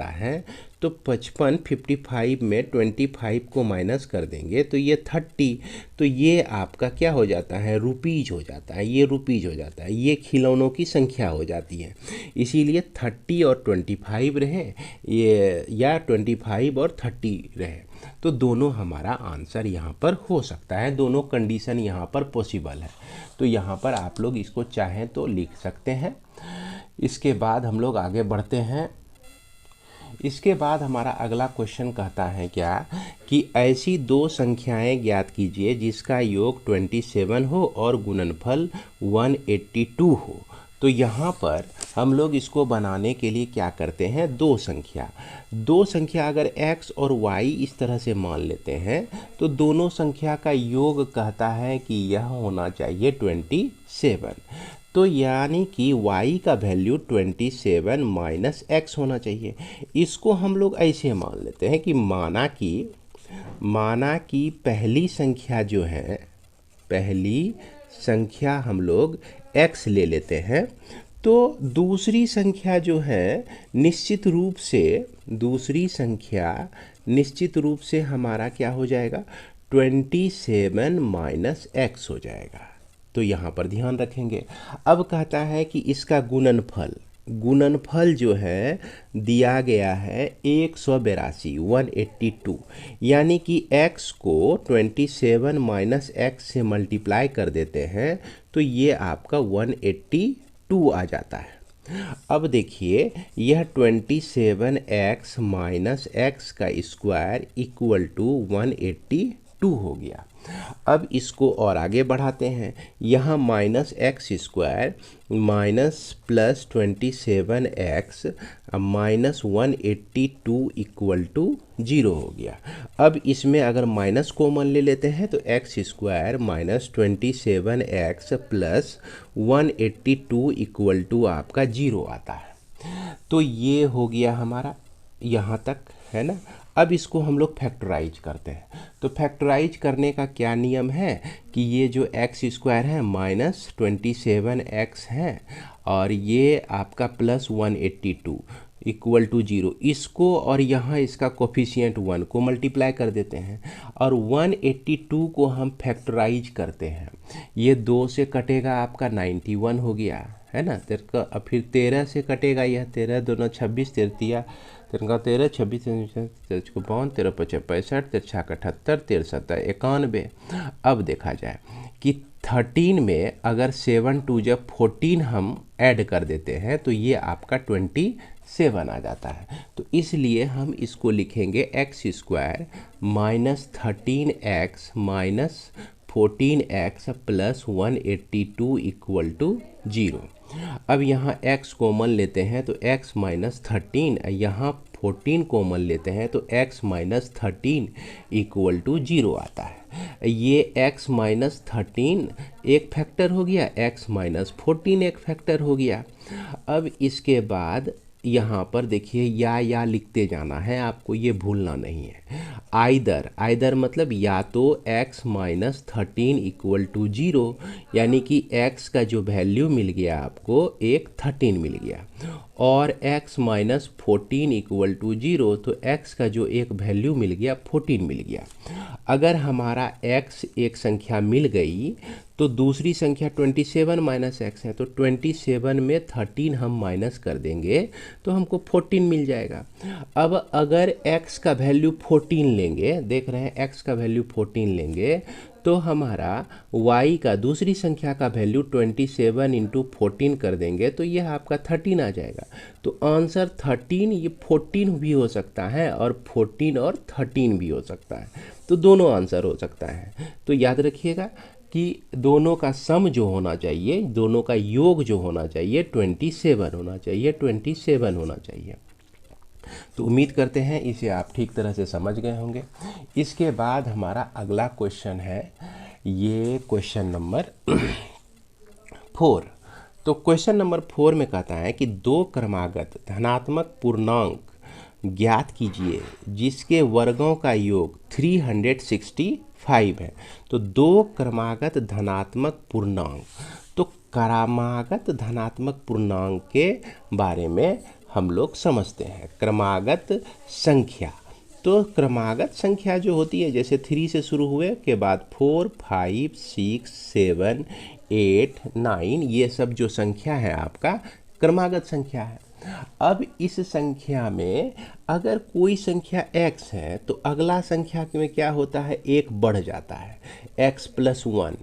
है तो 55 में 25 को माइनस कर देंगे तो ये 30, तो ये आपका क्या हो जाता है, रुपीज हो जाता है, ये रुपीज हो जाता है, ये खिलौनों की संख्या हो जाती है। इसीलिए 30 और 25 रहे ये, या 25 और 30 रहे, तो दोनों हमारा आंसर यहाँ पर हो सकता है, दोनों कंडीशन यहाँ पर पॉसिबल है। तो यहाँ पर आप लोग इसको चाहें तो लिख सकते हैं। इसके बाद हम लोग आगे बढ़ते हैं। इसके बाद हमारा अगला क्वेश्चन कहता है क्या कि ऐसी दो संख्याएं ज्ञात कीजिए जिसका योग 27 हो और गुणनफल 182 हो। तो यहाँ पर हम लोग इसको बनाने के लिए क्या करते हैं, दो संख्या अगर x और y इस तरह से मान लेते हैं तो दोनों संख्या का योग कहता है कि यह होना चाहिए 27। तो यानी कि y का वैल्यू 27 माइनस x होना चाहिए। इसको हम लोग ऐसे मान लेते हैं कि माना कि पहली संख्या जो है, पहली संख्या हम लोग x ले लेते हैं तो दूसरी संख्या जो है निश्चित रूप से हमारा क्या हो जाएगा, 27 माइनस x हो जाएगा। तो यहाँ पर ध्यान रखेंगे। अब कहता है कि इसका गुणनफल जो है दिया गया है 182 यानी कि x को 27 माइनस x से मल्टीप्लाई कर देते हैं तो ये आपका 182 आ जाता है। अब देखिए यह 27x माइनस x का स्क्वायर इक्वल टू 182 2 हो गया। अब इसको और आगे बढ़ाते हैं, यहाँ minus x square minus plus 27x minus 182 equal to 0 हो गया। अब इसमें अगर माइनस कॉमन ले लेते हैं तो x square minus 27x plus 182 equal to आपका 0 आता है। तो ये हो गया हमारा यहाँ तक, है ना। अब इसको हम लोग फैक्टराइज करते हैं। तो फैक्टराइज करने का क्या नियम है कि ये जो एक्स स्क्वायर है माइनस 27x है और ये आपका प्लस 182 इक्वल टू 0, इसको और यहाँ इसका कोफिशिएंट 1 को मल्टीप्लाई कर देते हैं और 182 को हम फैक्टराइज करते हैं। ये 2 से कटेगा आपका 91 हो गया, है ना। फिर 13 से कटेगा, यह 13 दोनों 26, 13 13 26 13 को 52 13 5 65 13 78 13 7 91। अब देखा जाए कि 13 में अगर 7 2 जब 14 हम ऐड कर देते हैं तो ये आपका 27 आ जाता है। तो इसलिए हम इसको लिखेंगे x square minus 13x minus 14x plus 182 equal to 0। अब यहाँ x कॉमन लेते हैं तो x माइनस 13, यहाँ 14 कॉमन लेते हैं तो x माइनस 13 इक्वल टू 0 आता है। ये x माइनस 13 एक फैक्टर हो गया, x माइनस 14 एक फैक्टर हो गया। अब इसके बाद यहाँ पर देखिए या लिखते जाना है आपको, ये भूलना नहीं है। आइदर मतलब या तो x माइनस 13 इक्वल टू 0, यानी कि x का जो वैल्यू मिल गया आपको एक 13 मिल गया, और x माइनस 14 इक्वल टू 0, तो x का जो एक वैल्यू मिल गया 14 मिल गया। अगर हमारा x एक संख्या मिल गई तो दूसरी संख्या 27 माइनस एक्स है, तो 27 में 13 हम माइनस कर देंगे तो हमको 14 मिल जाएगा। अब अगर x का वैल्यू 14 लेंगे, देख रहे हैं x का वैल्यू 14 लेंगे तो हमारा y का दूसरी संख्या का वैल्यू 27 इंटू 14 कर देंगे तो यह आपका 13 आ जाएगा। तो आंसर 13, ये 14 भी हो सकता है और 14 और 13 भी हो सकता है, तो दोनों आंसर हो सकता है। तो याद रखिएगा कि दोनों का सम जो होना चाहिए, दोनों का योग जो होना चाहिए 27 होना चाहिए, 27 होना चाहिए। तो उम्मीद करते हैं इसे आप ठीक तरह से समझ गए होंगे। इसके बाद हमारा अगला क्वेश्चन है, ये क्वेश्चन नंबर 4। तो क्वेश्चन नंबर 4 में कहता है कि 2 क्रमागत धनात्मक पूर्णांक ज्ञात कीजिए जिसके वर्गों का योग 365 है। तो 2 क्रमागत धनात्मक पूर्णांक, तो क्रमागत धनात्मक पूर्णांक के बारे में हम लोग समझते हैं। क्रमागत संख्या, तो क्रमागत संख्या जो होती है जैसे 3 से शुरू हुए के बाद 4 5 6 7 8 9, ये सब जो संख्या है आपका क्रमागत संख्या है। अब इस संख्या में अगर कोई संख्या x है तो अगला संख्या में क्या होता है, एक बढ़ जाता है, x प्लस 1,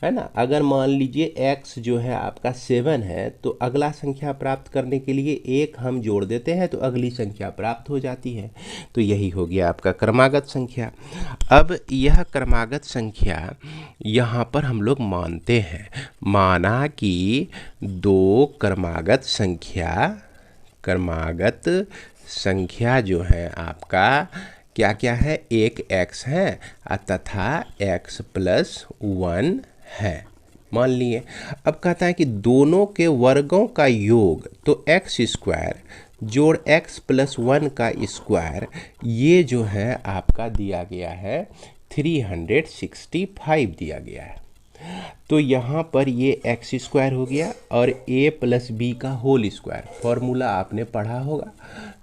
है ना। अगर मान लीजिए x जो है आपका 7 है तो अगला संख्या प्राप्त करने के लिए एक हम जोड़ देते हैं तो अगली संख्या प्राप्त हो जाती है। तो यही हो गया आपका क्रमागत संख्या। अब यह क्रमागत संख्या यहाँ पर हम लोग मानते हैं, माना कि 2 क्रमागत संख्या जो है आपका क्या क्या है, एक x है तथा x प्लस 1 है, मान लिए। अब कहता है कि दोनों के वर्गों का योग, तो एक्स स्क्वायर जोड़ x प्लस 1 का स्क्वायर, ये जो है आपका दिया गया है 365 दिया गया है। तो यहाँ पर ये एक्स स्क्वायर हो गया और a प्लस बी का होल स्क्वायर, फॉर्मूला आपने पढ़ा होगा।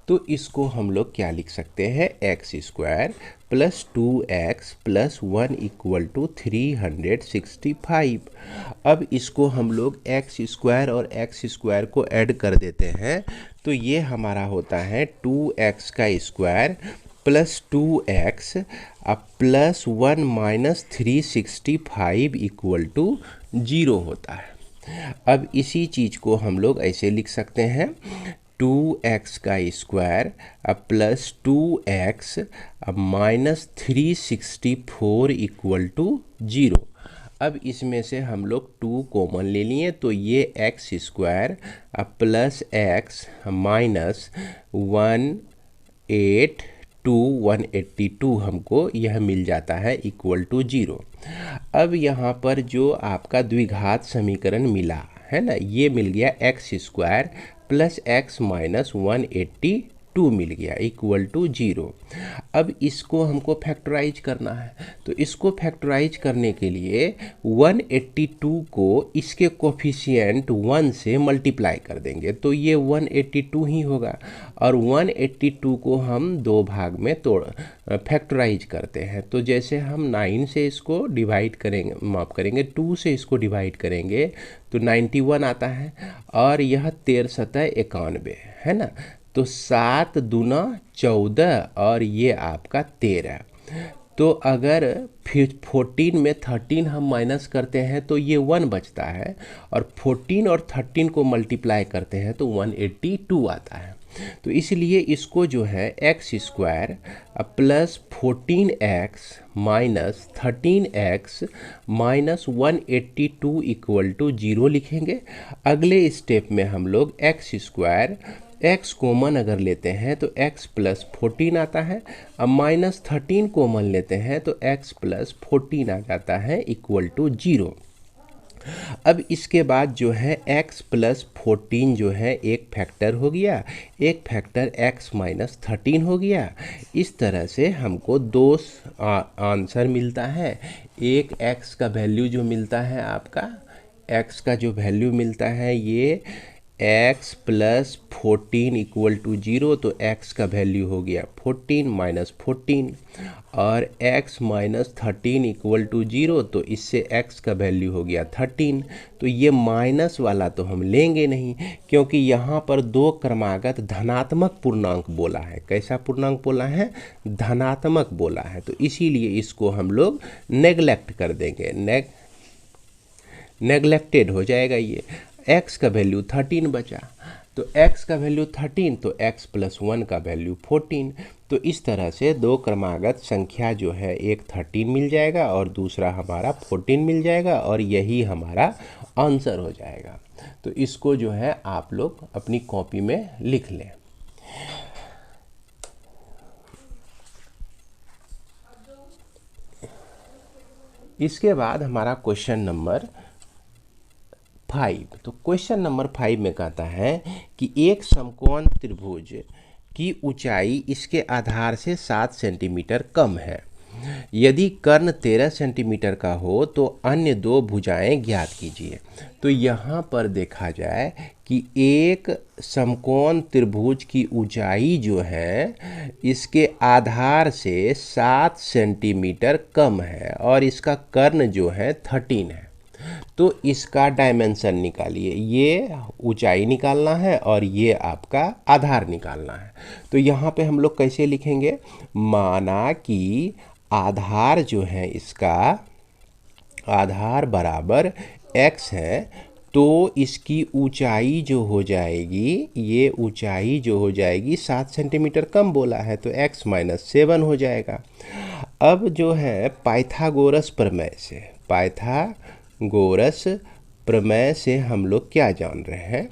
तो इसको हम लोग क्या लिख सकते हैं, x square plus 2x plus 1 equal to 365। अब इसको हम लोग एक्स स्क्वायर और एक्स स्क्वायर को ऐड कर देते हैं तो ये हमारा होता है 2x का square plus 2x plus 1 minus 365 equal to 0 होता है। अब इसी चीज़ को हम लोग ऐसे लिख सकते हैं 2x का square plus 2x minus 364 equal to 0। अब इसमें से हम लोग 2 कॉमन ले लिए तो ये x square plus x minus 182 हमको यह मिल जाता है इक्वल टू 0। अब यहाँ पर जो आपका द्विघात समीकरण मिला है ना, ये मिल गया x square plus x minus 182 मिल गया इक्वल टू 0। अब इसको हमको फैक्टराइज करना है, तो इसको फैक्टराइज करने के लिए 182 को इसके कोफिशिएंट 1 से मल्टीप्लाई कर देंगे तो ये 182 ही होगा। और 182 को हम 2 भाग में फैक्टराइज करते हैं, तो जैसे हम 9 से इसको डिवाइड करेंगे, माफ़ करेंगे 2 से इसको डिवाइड करेंगे तो 91 आता है, और यह 1391 है ना, तो 7 दूना 14 और ये आपका 13। तो अगर फिर 14 में 13 हम माइनस करते हैं तो ये 1 बचता है, और 14 और 13 को मल्टीप्लाई करते हैं तो 182 आता है। तो इसलिए इसको जो है x square plus 14x minus 13x minus 182 equal to 0 लिखेंगे। अगले स्टेप में हम लोग एक्स स्क्वायर x कॉमन अगर लेते हैं तो x प्लस 14 आता है, अब माइनस 13 कॉमन लेते हैं तो x प्लस 14 आ जाता है इक्वल टू 0। अब इसके बाद जो है x प्लस 14 जो है एक फैक्टर हो गया, एक फैक्टर x माइनस 13 हो गया। इस तरह से हमको 2 आंसर मिलता है। एक x का वैल्यू जो मिलता है आपका, x का जो वैल्यू मिलता है ये x प्लस 14 इक्वल टू 0, तो x का वैल्यू हो गया 14 माइनस 14, और x माइनस 13 इक्वल टू 0, तो इससे x का वैल्यू हो गया 13। तो ये माइनस वाला तो हम लेंगे नहीं, क्योंकि यहाँ पर 2 क्रमागत धनात्मक पूर्णांक बोला है। कैसा पूर्णांक बोला है? धनात्मक बोला है, तो इसीलिए इसको हम लोग नेगलेक्ट कर देंगे, नेगलेक्टेड हो जाएगा। ये x का वैल्यू 13 बचा, तो x का वैल्यू 13 तो x प्लस 1 का वैल्यू 14। तो इस तरह से 2 क्रमागत संख्या जो है एक 13 मिल जाएगा और दूसरा हमारा 14 मिल जाएगा, और यही हमारा आंसर हो जाएगा। तो इसको जो है आप लोग अपनी कॉपी में लिख लें। इसके बाद हमारा क्वेश्चन नंबर 5। तो क्वेश्चन नंबर 5 में कहता है कि एक समकोण त्रिभुज की ऊंचाई इसके आधार से 7 सेंटीमीटर कम है। यदि कर्ण 13 सेंटीमीटर का हो तो अन्य 2 भुजाएं ज्ञात कीजिए। तो यहाँ पर देखा जाए कि एक समकोण त्रिभुज की ऊंचाई जो है इसके आधार से 7 सेंटीमीटर कम है, और इसका कर्ण जो है 13 है। तो इसका डायमेंशन निकालिए, ये ऊंचाई निकालना है और ये आपका आधार निकालना है। तो यहाँ पे हम लोग कैसे लिखेंगे? माना कि आधार जो है इसका आधार बराबर x है, तो इसकी ऊंचाई जो हो जाएगी, ये ऊंचाई जो हो जाएगी 7 सेंटीमीटर कम बोला है, तो x माइनस 7 हो जाएगा। अब जो है पाइथागोरस प्रमेय से हम लोग क्या जान रहे हैं?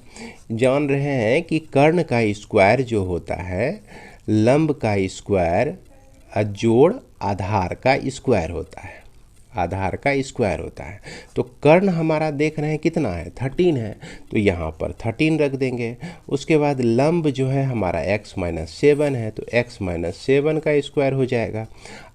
जान रहे हैं कि कर्ण का स्क्वायर जो होता है लंब का स्क्वायर जोड़ आधार का स्क्वायर होता है, आधार का स्क्वायर होता है। तो कर्ण हमारा देख रहे हैं कितना है? 13 है, तो यहाँ पर 13 रख देंगे। उसके बाद लंब जो है हमारा x माइनस 7 है, तो x माइनस 7 का स्क्वायर हो जाएगा।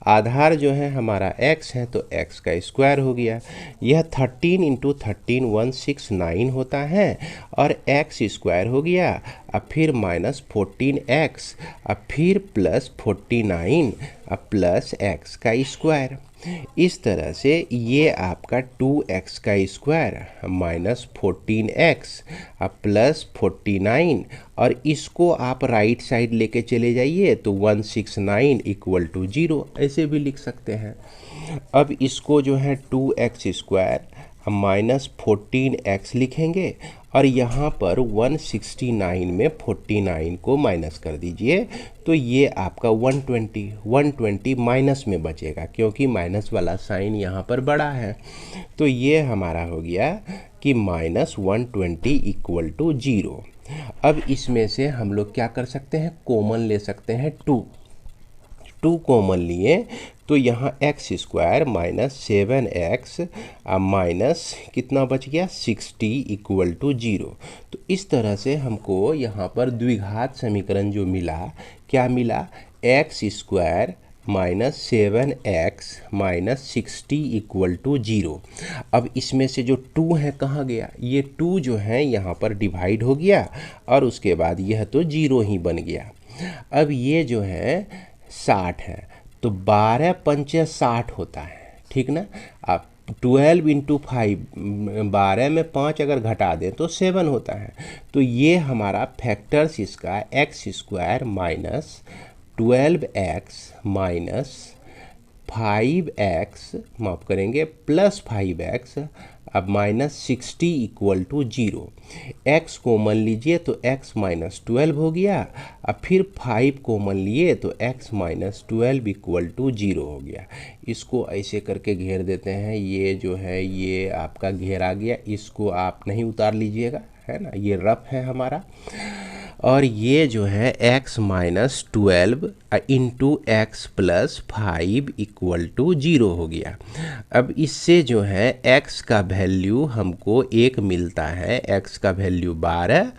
आधार जो है हमारा x है, तो x का स्क्वायर हो गया। यह 13 इंटू 13 169 होता है, और x स्क्वायर हो गया, अब फिर माइनस 14x, अब फिर प्लस 49, अब प्लस x का स्क्वायर। इस तरह से ये आपका 2x का स्क्वायर माइनस 14x अब प्लस 49, और इसको आप राइट साइड लेके चले जाइए तो 169 इक्वल टू 0 ऐसे भी लिख सकते हैं। अब इसको जो है 2x स्क्वायर हम माइनस 14x लिखेंगे, और यहाँ पर 169 में 49 को माइनस कर दीजिए, तो ये आपका 120 माइनस में बचेगा, क्योंकि माइनस वाला साइन यहाँ पर बड़ा है। तो ये हमारा हो गया कि -120 इक्वल टू 0। अब इसमें से हम लोग क्या कर सकते हैं, कॉमन ले सकते हैं 2 कॉमन लिए, तो यहाँ x² माइनस 7x माइनस कितना बच गया 60 इक्वल टू 0। तो इस तरह से हमको यहाँ पर द्विघात समीकरण जो मिला, क्या मिला, x² minus 7x minus 60 equal to 0। अब इसमें से जो 2 है कहाँ गया, ये 2 जो है यहाँ पर डिवाइड हो गया और उसके बाद यह तो 0 ही बन गया। अब ये जो है 60 है, तो 12 पंचे 60 होता है, ठीक ना। अब 12 इंटू 5, 12 में 5 अगर घटा दें तो 7 होता है। तो ये हमारा फैक्टर्स इसका x² minus 12x minus 5x, माफ़ करेंगे, प्लस 5x, अब minus 60 equal to 0। x common लीजिए तो x माइनस 12 हो गया, अब फिर 5 कॉमन लिए तो x माइनस 12 इक्वल टू 0 हो गया। इसको ऐसे करके घेर देते हैं, ये जो है ये आपका घेर आ गया, इसको आप नहीं उतार लीजिएगा, है ना, ये रफ है हमारा। और ये जो है x minus 12 into x plus 5 equal to 0 हो गया। अब इससे जो है x का वैल्यू हमको 1 मिलता है, x का वैल्यू 12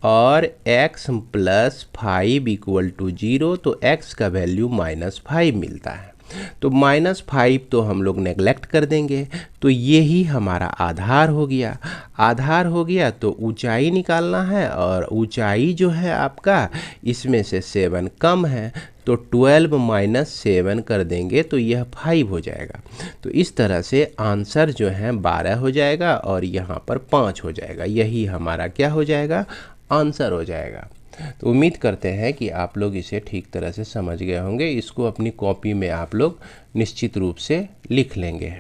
और x प्लस 5 इक्वल टू 0, तो x का वैल्यू -5 मिलता है। तो -5 तो हम लोग नेगलेक्ट कर देंगे, तो ये ही हमारा आधार हो गया। आधार हो गया तो ऊंचाई निकालना है, और ऊंचाई जो है आपका इसमें से 7 कम है, तो 12 माइनस 7 कर देंगे तो यह 5 हो जाएगा। तो इस तरह से आंसर जो है 12 हो जाएगा और यहाँ पर 5 हो जाएगा। यही हमारा क्या हो जाएगा, आंसर हो जाएगा। तो उम्मीद करते हैं कि आप लोग इसे ठीक तरह से समझ गए होंगे। इसको अपनी कॉपी में आप लोग निश्चित रूप से लिख लेंगे।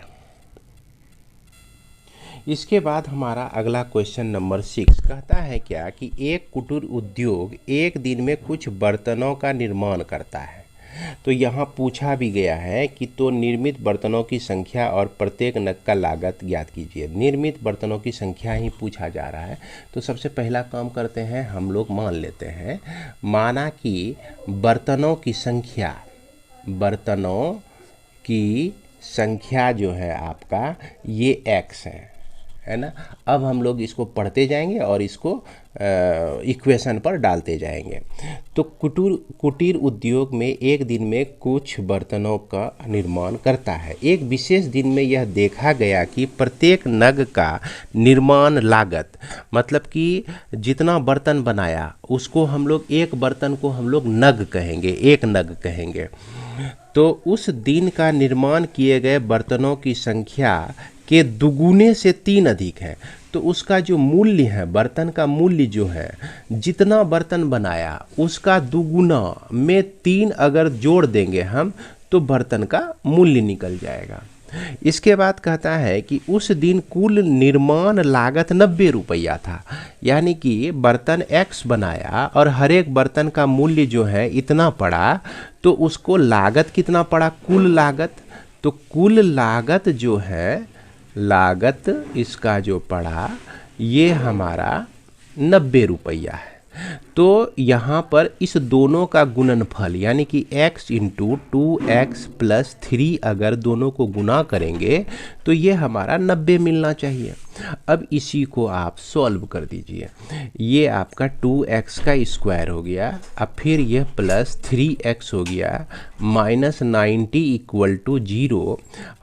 इसके बाद हमारा अगला क्वेश्चन नंबर 6 कहता है क्या कि एक कुटीर उद्योग एक दिन में कुछ बर्तनों का निर्माण करता है। तो यहाँ पूछा भी गया है कि तो निर्मित बर्तनों की संख्या और प्रत्येक नग का लागत ज्ञात कीजिए। निर्मित बर्तनों की संख्या ही पूछा जा रहा है। तो सबसे पहला काम करते हैं, हम लोग मान लेते हैं, माना कि बर्तनों की संख्या जो है आपका ये x है ना। अब हम लोग इसको पढ़ते जाएंगे और इसको इक्वेशन पर डालते जाएंगे। तो कुटीर उद्योग में एक दिन में कुछ बर्तनों का निर्माण करता है। एक विशेष दिन में यह देखा गया कि प्रत्येक नग का निर्माण लागत, मतलब कि जितना बर्तन बनाया उसको हम लोग, एक बर्तन को हम लोग नग कहेंगे, एक नग कहेंगे। तो उस दिन का निर्माण किए गए बर्तनों की संख्या के दुगुने से 3 अधिक है। तो उसका जो मूल्य है, बर्तन का मूल्य जो है, जितना बर्तन बनाया उसका दुगुना में 3 अगर जोड़ देंगे हम, तो बर्तन का मूल्य निकल जाएगा। इसके बाद कहता है कि उस दिन कुल निर्माण लागत 90 रुपया था। यानी कि बर्तन x बनाया और हर एक बर्तन का मूल्य जो है इतना पड़ा, तो उसको लागत कितना पड़ा, कुल लागत। तो कुल लागत जो है, लागत इसका जो पड़ा ये हमारा 90 रुपया है। तो यहाँ पर इस दोनों का गुणनफल यानी कि x इंटू 2x प्लस 3 अगर दोनों को गुना करेंगे तो ये हमारा 90 मिलना चाहिए। अब इसी को आप सॉल्व कर दीजिए। ये आपका 2x का स्क्वायर हो गया, अब फिर यह प्लस 3x हो गया, माइनस 90 इक्वल टू 0,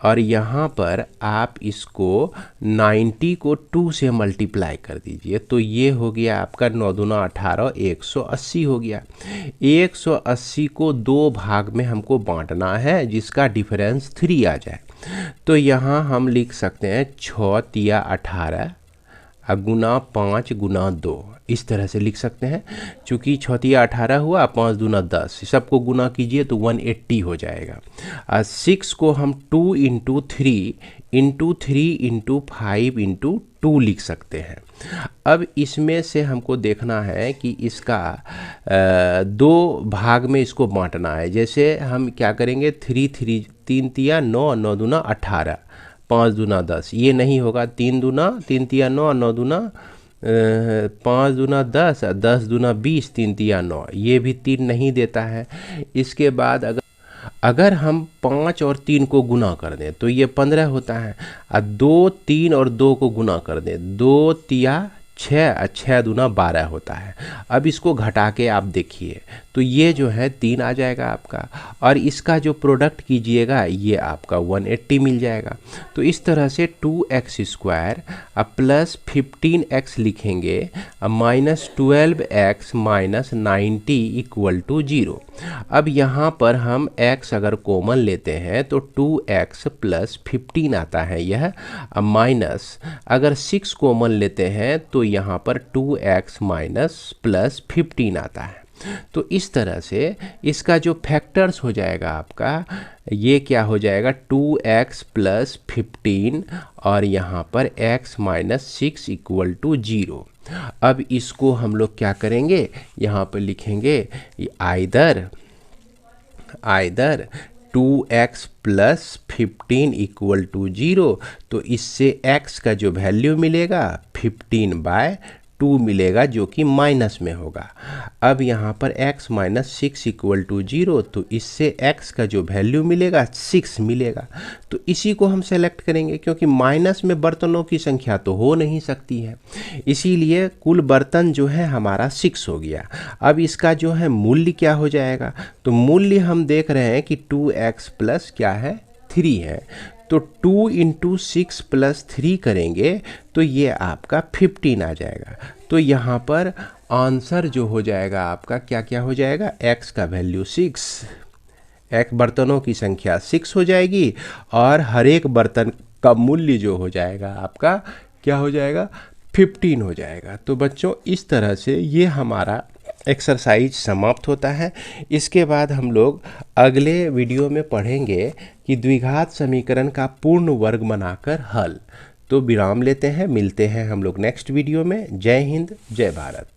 और यहाँ पर आप इसको 90 को 2 से मल्टीप्लाई कर दीजिए, तो ये हो गया आपका 9 दूना 18, 180 हो गया। 180 को 2 भाग में हमको बांटना है जिसका डिफरेंस 3 आ जाए। तो यहाँ हम लिख सकते हैं 6 तिया 18, गुना 5 गुना 2, इस तरह से लिख सकते हैं। चूँकि चौथिया 18 हुआ, 5 दूना 10, सबको गुना कीजिए तो 180 हो जाएगा। 6 को हम 2 इंटू 3 इंटू 5 इंटू 2 लिख सकते हैं। अब इसमें से हमको देखना है कि इसका 2 भाग में इसको बांटना है। जैसे हम क्या करेंगे, 3 तिया 9, 9 दूना 18, 5 दूना 10, ये नहीं होगा। 3 तिया 9, 9 दूना 5 दूना 10, 10 दूना 20, 3 तिया 9, ये भी 3 नहीं देता है। इसके बाद अगर हम 5 और 3 को गुना कर दें तो ये 15 होता है। 2, 3 और 2 को गुना कर दें, 2 तिया 6, 6 दूना 12 होता है। अब इसको घटा के आप देखिए तो ये जो है 3 आ जाएगा आपका, और इसका जो प्रोडक्ट कीजिएगा ये आपका 180 मिल जाएगा। तो इस तरह से 2x² प्लस 15x लिखेंगे, minus 12x minus 90 equal to 0। अब यहाँ पर हम x अगर कॉमन लेते हैं तो 2x प्लस 15 आता है यह, माइनस अगर 6 कॉमन लेते हैं तो यहाँ पर 2x माइनस प्लस 15 आता है। तो इस तरह से इसका जो फैक्टर्स हो जाएगा आपका, ये क्या हो जाएगा, 2x प्लस 15 और यहाँ पर x माइनस 6 इक्वल टू 0। अब इसको हम लोग क्या करेंगे, यहाँ पर लिखेंगे either 2x plus 15 equal to 0। तो इससे x का जो वैल्यू मिलेगा 15/2 मिलेगा, जो कि माइनस में होगा। अब यहाँ पर x माइनस 6 इक्वल टू 0, तो इससे x का जो वैल्यू मिलेगा 6 मिलेगा। तो इसी को हम सेलेक्ट करेंगे, क्योंकि माइनस में बर्तनों की संख्या तो हो नहीं सकती है, इसीलिए कुल बर्तन जो है हमारा 6 हो गया। अब इसका जो है मूल्य क्या हो जाएगा, तो मूल्य हम देख रहे हैं कि 2x प्लस क्या है, 3 है। तो 2 इंटू 6 प्लस 3 करेंगे तो ये आपका 15 आ जाएगा। तो यहाँ पर आंसर जो हो जाएगा आपका क्या क्या हो जाएगा, x का वैल्यू 6, एक बर्तनों की संख्या 6 हो जाएगी, और हर एक बर्तन का मूल्य जो हो जाएगा आपका क्या हो जाएगा, 15 हो जाएगा। तो बच्चों इस तरह से ये हमारा एक्सरसाइज समाप्त होता है। इसके बाद हम लोग अगले वीडियो में पढ़ेंगे कि द्विघात समीकरण का पूर्ण वर्ग बनाकर हल। तो विराम लेते हैं, मिलते हैं हम लोग नेक्स्ट वीडियो में। जय हिंद, जय भारत।